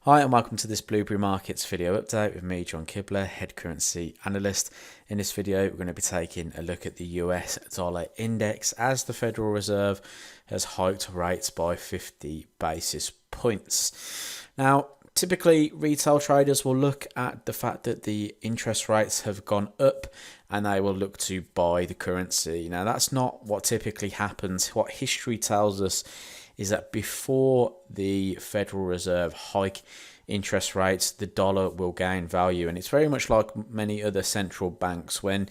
Hi and welcome to this Blueberry Markets video update with me, John Kibler, head currency analyst. In this video, we're going to be taking a look at the US dollar index as the Federal Reserve has hiked rates by 50 basis points. Now, typically retail traders will look at the fact that the interest rates have gone up and they will look to buy the currency. Now, that's not what typically happens. What history tells us is that before the Federal Reserve hike interest rates, the dollar will gain value. And it's very much like many other central banks. When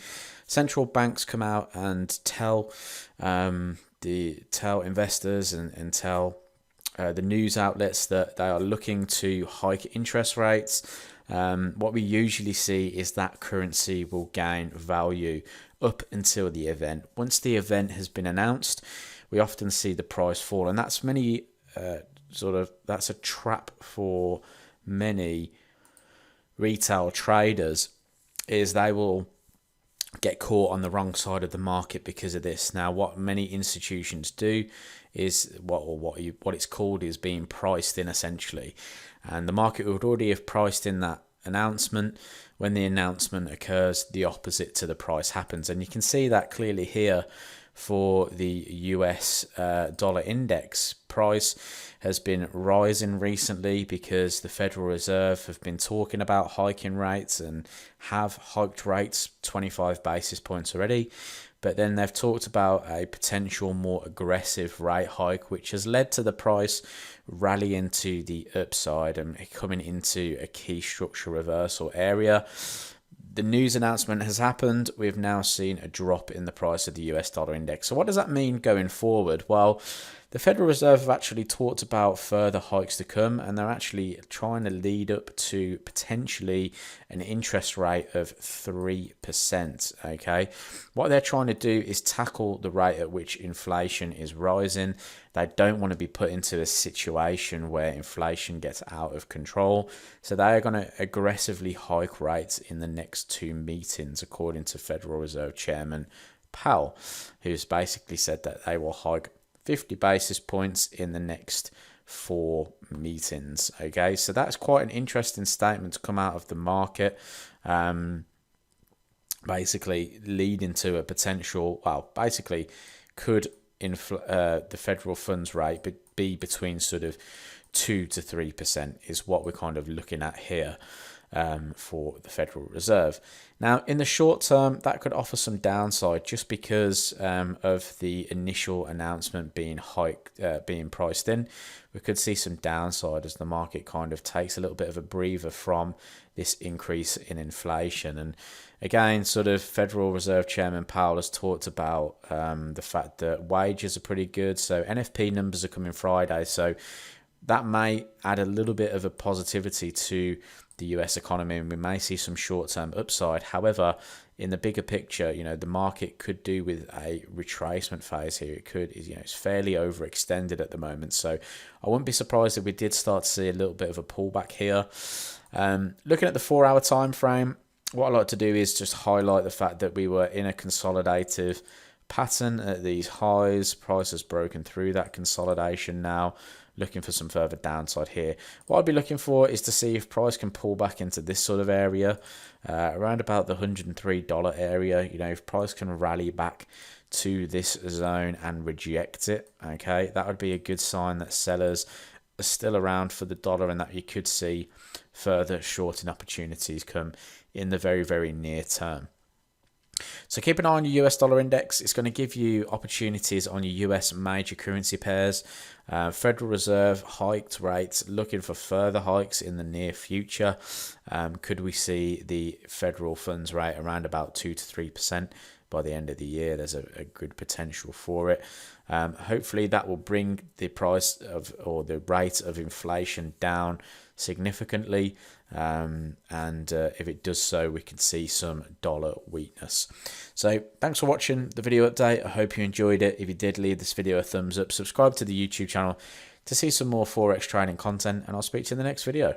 central banks come out and tell investors and tell the news outlets that they are looking to hike interest rates, what we usually see is that currency will gain value up until the event. Once the event has been announced, we often see the price fall, and that's that's a trap for many retail traders, is they will get caught on the wrong side of the market because of this. Now, what many institutions do is what it's called is being priced in, essentially, and the market would already have priced in that announcement. When the announcement occurs, the opposite to the price happens, and you can see that clearly here. For the US dollar index, price has been rising recently because the Federal Reserve have been talking about hiking rates and have hiked rates 25 basis points already. But then they've talked about a potential more aggressive rate hike, which has led to the price rallying to the upside and coming into a key structural reversal area. The news announcement has happened. We've now seen a drop in the price of the US dollar index. So what does that mean going forward? Well, the Federal Reserve have actually talked about further hikes to come, and they're actually trying to lead up to potentially an interest rate of 3%. Okay, what they're trying to do is tackle the rate at which inflation is rising. They don't want to be put into a situation where inflation gets out of control. So they are going to aggressively hike rates in the next two meetings, according to Federal Reserve Chairman Powell, who's basically said that they will hike 50 basis points in the next 4 meetings. Okay, so that's quite an interesting statement to come out of the market. Basically leading to a potential, could the federal funds rate be between sort of 2 to 3% is what we're kind of looking at here. For the Federal Reserve. Now, in the short term, that could offer some downside just because of the initial announcement being priced in. We could see some downside as the market kind of takes a little bit of a breather from this increase in inflation. And again, sort of Federal Reserve Chairman Powell has talked about the fact that wages are pretty good. So NFP numbers are coming Friday. So that may add a little bit of a positivity to the US economy, and we may see some short-term upside. However, in the bigger picture, the market could do with a retracement phase here. It's fairly overextended at the moment, so I wouldn't be surprised if we did start to see a little bit of a pullback here. Looking at the 4-hour time frame, what I like to do is just highlight the fact that we were in a consolidative pattern at these highs. Price has broken through that consolidation now, looking for some further downside here. What I'd be looking for is to see if price can pull back into this sort of area, around about the $103 area. If price can rally back to this zone and reject it, okay, that would be a good sign that sellers are still around for the dollar and that you could see further shorting opportunities come in the very, very near term. So keep an eye on your US dollar index. It's going to give you opportunities on your US major currency pairs. Federal Reserve hiked rates, looking for further hikes in the near future. Could we see the federal funds rate around about 2 to 3% by the end of the year? There's a good potential for it. Hopefully that will bring the price of, or the rate of inflation down significantly, and if it does so, we can see some dollar weakness. So thanks for watching the video update. I hope you enjoyed it. If you did, leave this video a thumbs up, subscribe to the YouTube channel to see some more Forex trading content, and I'll speak to you in the next video.